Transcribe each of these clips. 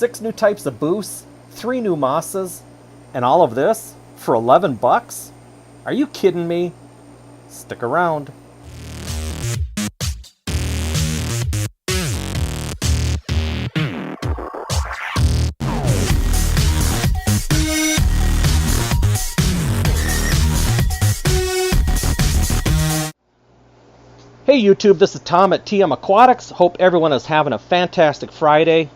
6 new types of Buce, 3 new mosses, and all of this for 11 bucks? Are you kidding me? Stick around. Hey YouTube, this is Tom at TM Aquatics. Hope everyone is having a fantastic Friday.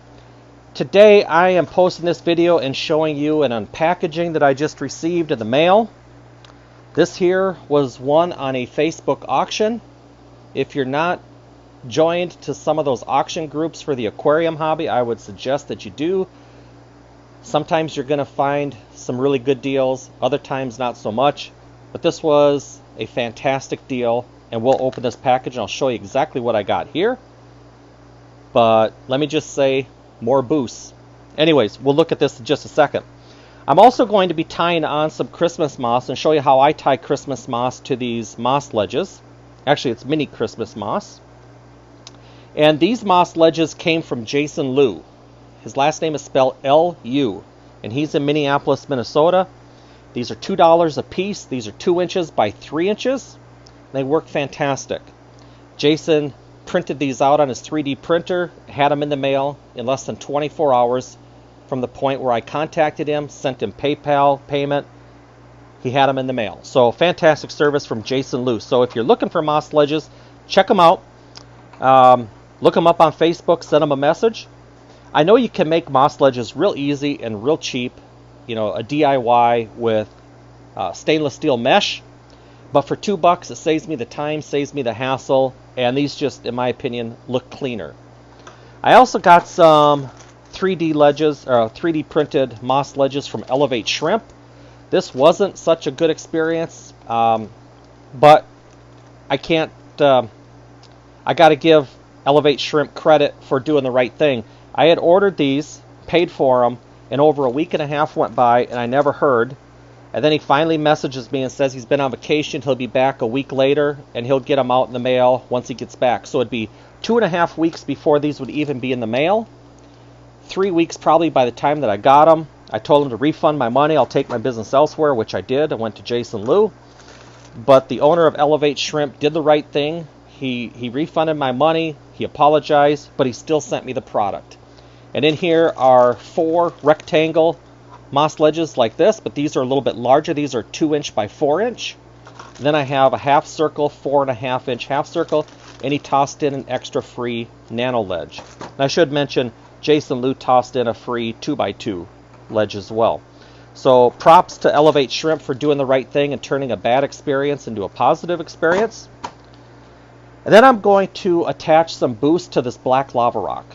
Today I am posting this video and showing you an unpackaging that I just received in the mail. This here was won on a Facebook auction. If you're not joined to some of those auction groups for the aquarium hobby, I would suggest that you do. Sometimes you're going to find some really good deals, other times not so much. But this was a fantastic deal. And we'll open this package and I'll show you exactly what I got here. But let me just say, more Buce. Anyways, we'll look at this in just a second. I'm also going to be tying on some Christmas moss and show you how I tie Christmas moss to these moss ledges. Actually, it's mini Christmas moss. And these moss ledges came from Jason Liu. His last name is spelled L-U. And he's in Minneapolis, Minnesota. These are $2 a piece. These are 2 inches by 3 inches. They work fantastic. Jason printed these out on his 3D printer, had them in the mail in less than 24 hours from the point where I contacted him, sent him PayPal payment. He had them in the mail. So fantastic service from Jason Liu. So if you're looking for moss ledges, check them out. Look them up on Facebook, send them a message. I know you can make moss ledges real easy and real cheap. You know, a DIY with stainless steel mesh. But for $2, it saves me the time, saves me the hassle, and these just, in my opinion, look cleaner. I also got some 3D ledges, or 3D printed moss ledges from Elevate Shrimp. This wasn't such a good experience, but I can't. I got to give Elevate Shrimp credit for doing the right thing. I had ordered these, paid for them, and over a week and a half went by, and I never heard. And then he finally messages me and says he's been on vacation. He'll be back a week later, and he'll get them out in the mail once he gets back. So it'd be 2.5 weeks before these would even be in the mail. 3 weeks probably by the time that I got them. I told him to refund my money. I'll take my business elsewhere, which I did. I went to Jason Liu. But the owner of Elevate Shrimp did the right thing. He refunded my money. He apologized, but he still sent me the product. And in here are 4 rectangle moss ledges like this, but these are a little bit larger. These are 2 inch by 4 inch. Then I have a half circle, 4.5 inch half circle, and he tossed in an extra free nano ledge. And I should mention Jason Liu tossed in a free 2x2 ledge as well. So props to Elevate Shrimp for doing the right thing and turning a bad experience into a positive experience. And then I'm going to attach some Buce to this black lava rock.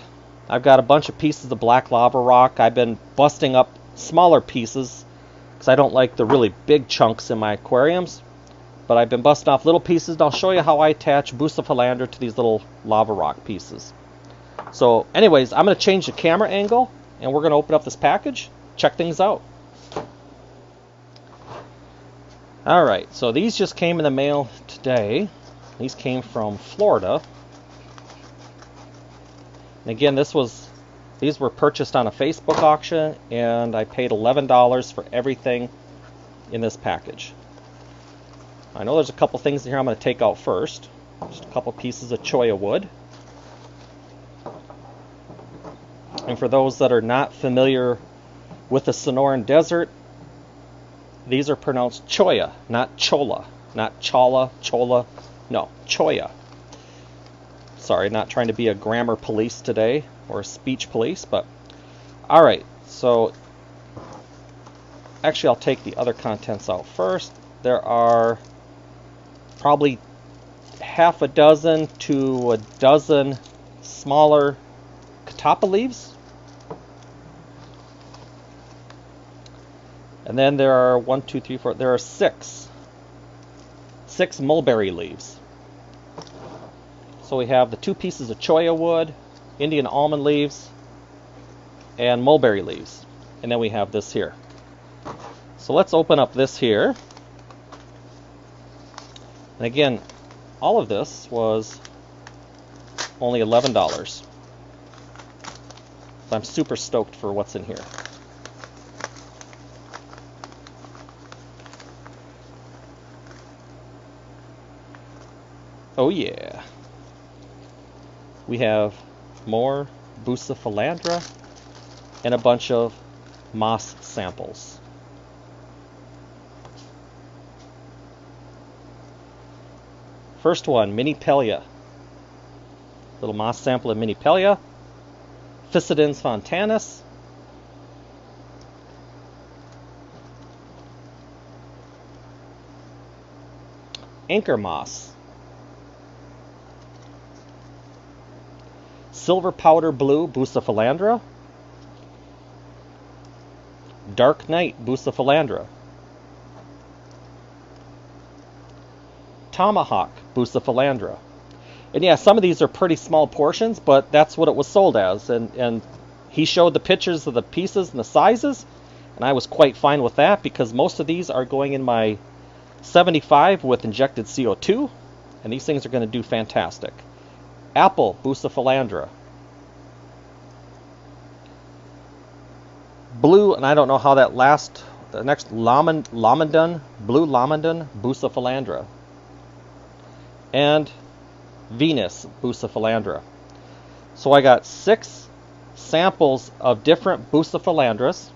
I've got a bunch of pieces of black lava rock. I've been busting up smaller pieces because I don't like the really big chunks in my aquariums, but I've been busting off little pieces, and I'll show you how I attach Bucephalandra to these little lava rock pieces. So anyways, I'm going to change the camera angle and we're going to open up this package, check things out. Alright, so these just came in the mail today. These came from Florida, and again, these were purchased on a Facebook auction, and I paid $11 for everything in this package. I know there's a couple things in here I'm going to take out first. Just a couple pieces of cholla wood. And for those that are not familiar with the Sonoran Desert, these are pronounced cholla, not cholla. Not challa, cholla, no, cholla. Sorry, not trying to be a grammar police today, or a speech police, but alright, so actually I'll take the other contents out first. There are probably half a dozen to a dozen smaller catappa leaves, and then there are 1, 2, 3, 4, there are six mulberry leaves. So we have the 2 pieces of cholla wood, Indian almond leaves, and mulberry leaves. And then we have this here. So let's open up this here. And again, all of this was only $11. So I'm super stoked for what's in here. Oh yeah. We have more Buce and a bunch of moss samples. First one, Mini Pellia. Little moss sample of Mini Pellia. Physidens fontanus. Anchor moss. Silver powder blue Buce. Dark night Buce. Tomahawk Buce. And yeah, some of these are pretty small portions, but that's what it was sold as. And he showed the pictures of the pieces and the sizes, and I was quite fine with that because most of these are going in my 75 with injected CO2, and these things are going to do fantastic. Apple Buce. Blue, and I don't know how that the next Lamandon, Blue Lamandon Buce. And Venus Buce. So I got 6 samples of different Buce,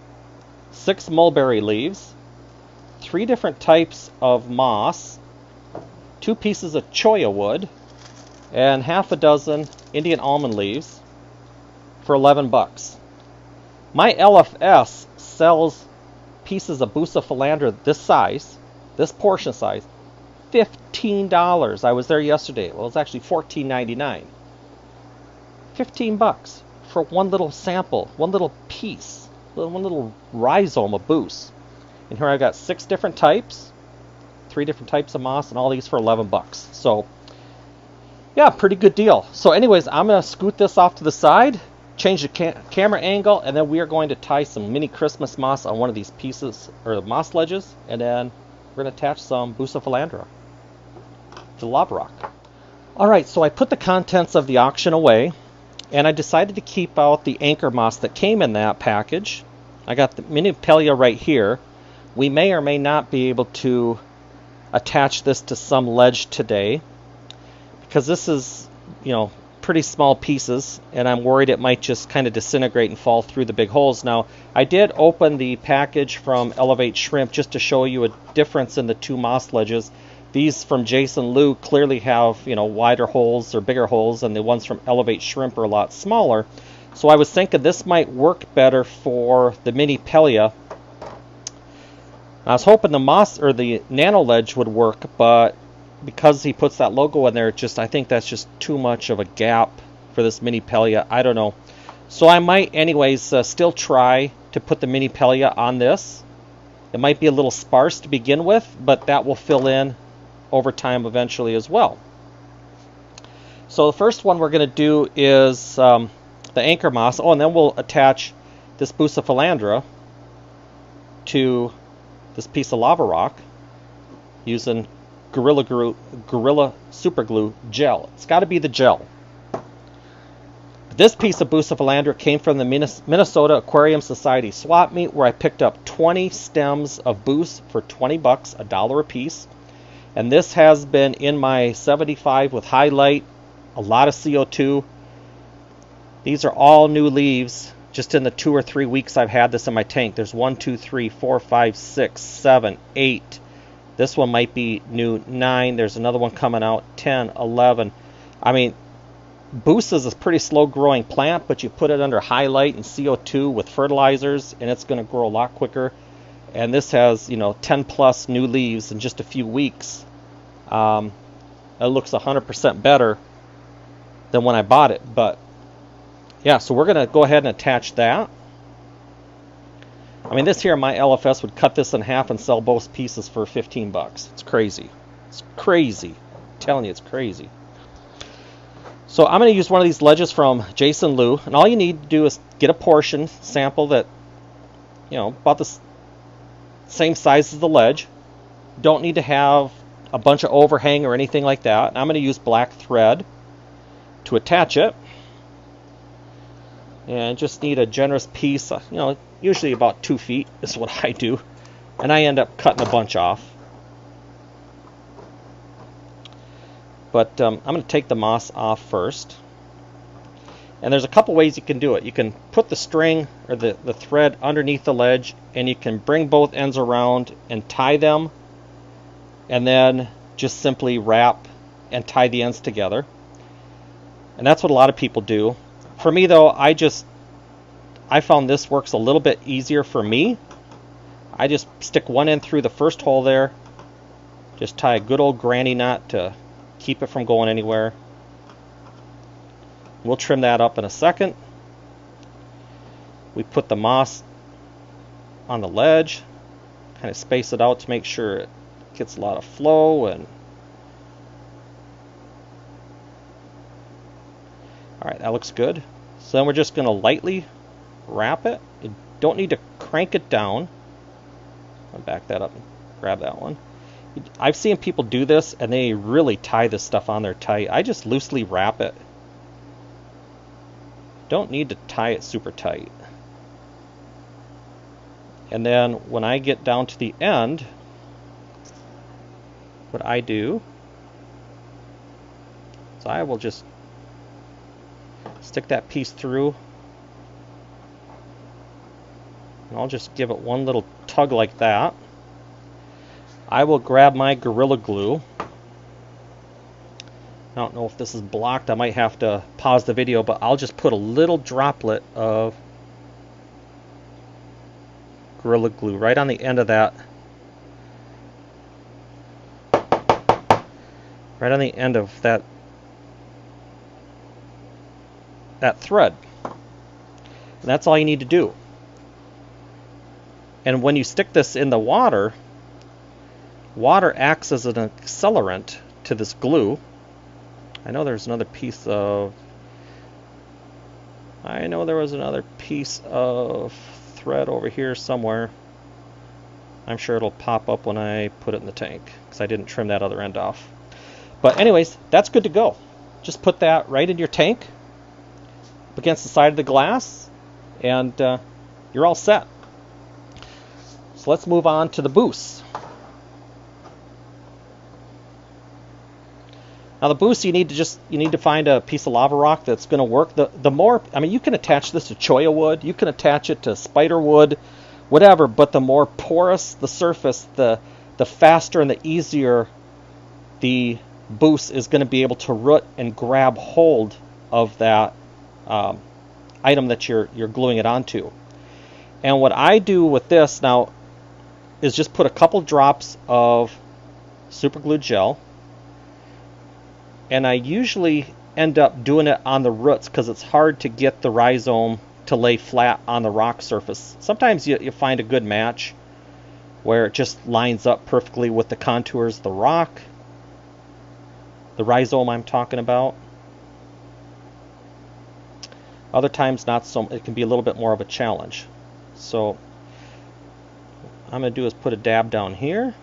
6 mulberry leaves, 3 different types of moss, 2 pieces of cholla wood, and half a dozen Indian almond leaves for $11. My LFS sells pieces of Buce this size, this portion size, $15. I was there yesterday. Well, it's actually $14.99. $15 for one little sample, one little piece, one little rhizome of Buce. And here I got 6 different types, 3 different types of moss, and all these for $11. So, yeah, pretty good deal. So anyways, I'm going to scoot this off to the side, change the camera angle, and then we are going to tie some mini Christmas moss on one of these pieces, or moss ledges, and then we're going to attach some Buce to the lava rock. Alright, so I put the contents of the auction away, and I decided to keep out the anchor moss that came in that package. I got the Mini Pellia right here. We may or may not be able to attach this to some ledge today, because this is, pretty small pieces, and I'm worried it might just kind of disintegrate and fall through the big holes. Now, I did open the package from Elevate Shrimp just to show you a difference in the 2 moss ledges. These from Jason Liu clearly have, wider holes or bigger holes, and the ones from Elevate Shrimp are a lot smaller. So I was thinking this might work better for the Mini Pellia. I was hoping the moss or the nano ledge would work, but because he puts that logo in there, I think that's just too much of a gap for this Mini Pellia. I don't know. So I might anyways still try to put the Mini Pellia on this. It might be a little sparse to begin with, but that will fill in over time eventually as well. So the first one we're going to do is the anchor moss. Oh, and then we'll attach this Buce to this piece of lava rock using Gorilla Super Glue gel. It's got to be the gel. This piece of Buce came from the Minnesota Aquarium Society swap meet, where I picked up 20 stems of Buce for $20, $1 a piece. And this has been in my 75 with highlight, a lot of CO2. These are all new leaves just in the 2 or 3 weeks I've had this in my tank. There's 1, 2, 3, 4, 5, 6, 7, 8. This one might be new, 9. There's another one coming out, 10, 11. I mean, Buce is a pretty slow growing plant, but you put it under highlight and CO2 with fertilizers, and it's going to grow a lot quicker. And this has, 10 plus new leaves in just a few weeks. It looks 100% better than when I bought it. But yeah, so we're going to go ahead and attach that. I mean, this here, my LFS would cut this in half and sell both pieces for $15. It's crazy. It's crazy. I'm telling you, it's crazy. So I'm going to use one of these ledges from Jason Liu, and all you need to do is get a portion sample that, about the same size as the ledge. Don't need to have a bunch of overhang or anything like that. I'm going to use black thread to attach it. And just need a generous piece, you know, usually about 2 feet is what I do. And I end up cutting a bunch off. But I'm going to take the moss off first. And there's a couple ways you can do it. You can put the string or the thread underneath the ledge, and you can bring both ends around and tie them, and then just simply wrap and tie the ends together. And that's what a lot of people do. For me though, I found this works a little bit easier for me. I just stick one end through the first hole there, just tie a good old granny knot to keep it from going anywhere. We'll trim that up in a second. We put the moss on the ledge, kind of space it out to make sure it gets a lot of flow. And all right, that looks good. So then we're just going to lightly wrap it. You don't need to crank it down. I'll back that up and grab that one. I've seen people do this and they really tie this stuff on there tight. I just loosely wrap it. Don't need to tie it super tight. And then when I get down to the end, what I do is I will just stick that piece through, and I'll just give it one little tug like that. I will grab my Gorilla Glue. I don't know if this is blocked. I might have to pause the video, but I'll just put a little droplet of Gorilla Glue right on the end of that. Right on the end of that thread. And that's all you need to do. And when you stick this in the water, water acts as an accelerant to this glue. I know there's another piece of... I know there was another piece of thread over here somewhere. I'm sure it'll pop up when I put it in the tank, because I didn't trim that other end off. But anyways, that's good to go. Just put that right in your tank, up against the side of the glass, and you're all set. So let's move on to the Buce. Now the Buce, you need to find a piece of lava rock that's going to work. The more, I mean, you can attach this to cholla wood, you can attach it to spider wood, whatever. But the more porous the surface, the faster and the easier the Buce is going to be able to root and grab hold of that item that you're gluing it onto. And what I do with this now is just put a couple drops of super glue gel. And I usually end up doing it on the roots because it's hard to get the rhizome to lay flat on the rock surface. Sometimes you find a good match where it just lines up perfectly with the contours of the rock, the rhizome I'm talking about. Other times not so. It can be a little bit more of a challenge. So what I'm going to do is put a dab down here.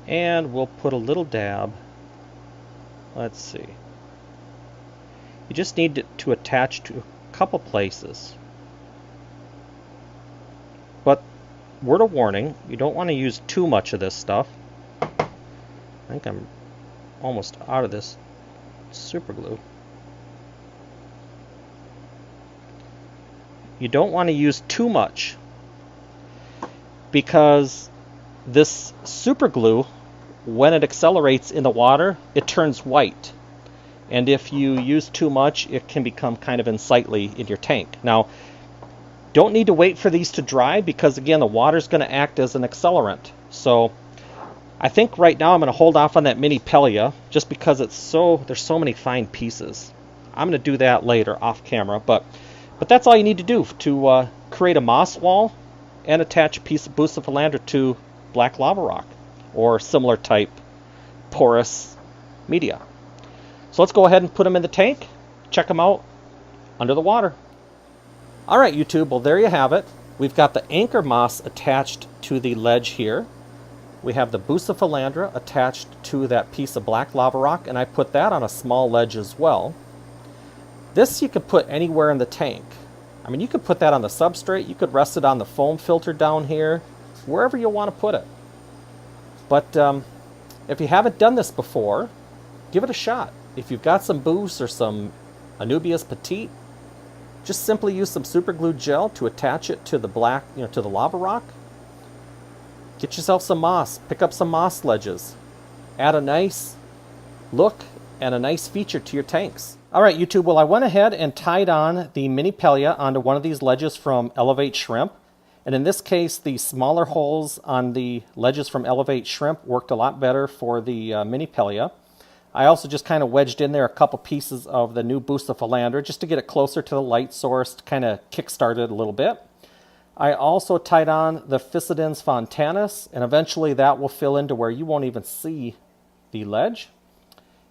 And we'll put a little dab. Let's see. You just need to attach to a couple places. But word of warning, you don't want to use too much of this stuff. I think I'm almost out of this super glue. You don't want to use too much, because this super glue, when it accelerates in the water, it turns white. And if you use too much, it can become kind of unsightly in your tank. Now, don't need to wait for these to dry, because again, the water's going to act as an accelerant. So I think right now I'm going to hold off on that mini Pelia, just because there's so many fine pieces. I'm going to do that later off camera, but that's all you need to do to create a moss wall and attach a piece of Bucephalandra to black lava rock or similar type porous media. So let's go ahead and put them in the tank, check them out under the water. Alright YouTube, well there you have it. We've got the anchor moss attached to the ledge here. We have the Buce attached to that piece of black lava rock, and I put that on a small ledge as well. This you could put anywhere in the tank. I mean, you could put that on the substrate, you could rest it on the foam filter down here, wherever you want to put it. But if you haven't done this before, give it a shot. If you've got some Buce or some Anubias Petite, just simply use some super glue gel to attach it to the black, to the lava rock. Get yourself some moss, pick up some moss ledges. Add a nice look and a nice feature to your tanks. All right, YouTube, well, I went ahead and tied on the mini Pellia onto one of these ledges from Elevate Shrimp. And in this case, the smaller holes on the ledges from Elevate Shrimp worked a lot better for the mini Pellia. I also just kind of wedged in there a couple pieces of the new Buce just to get it closer to the light source, to kind of kickstart it a little bit. I also tied on the Physidens fontanus, and eventually that will fill into where you won't even see the ledge.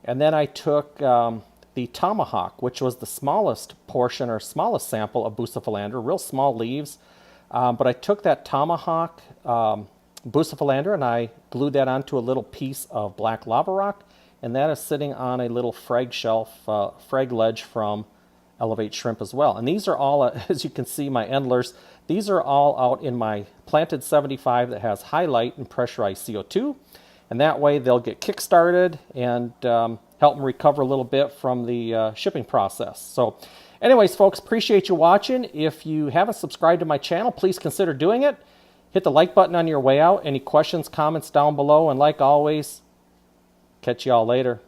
And then I took the Tomahawk, which was the smallest portion or smallest sample of Buce real small leaves. But I took that Tomahawk Buce and I glued that onto a little piece of black lava rock, and that is sitting on a little frag shelf, frag ledge from Elevate Shrimp as well. And these are all, as you can see, my endlers, these are all out in my planted 75 that has high light and pressurized CO2. And that way they'll get kick-started and help them recover a little bit from the shipping process. So anyways, folks, appreciate you watching. If you haven't subscribed to my channel, please consider doing it. Hit the like button on your way out. Any questions, comments down below. And like always, catch you all later.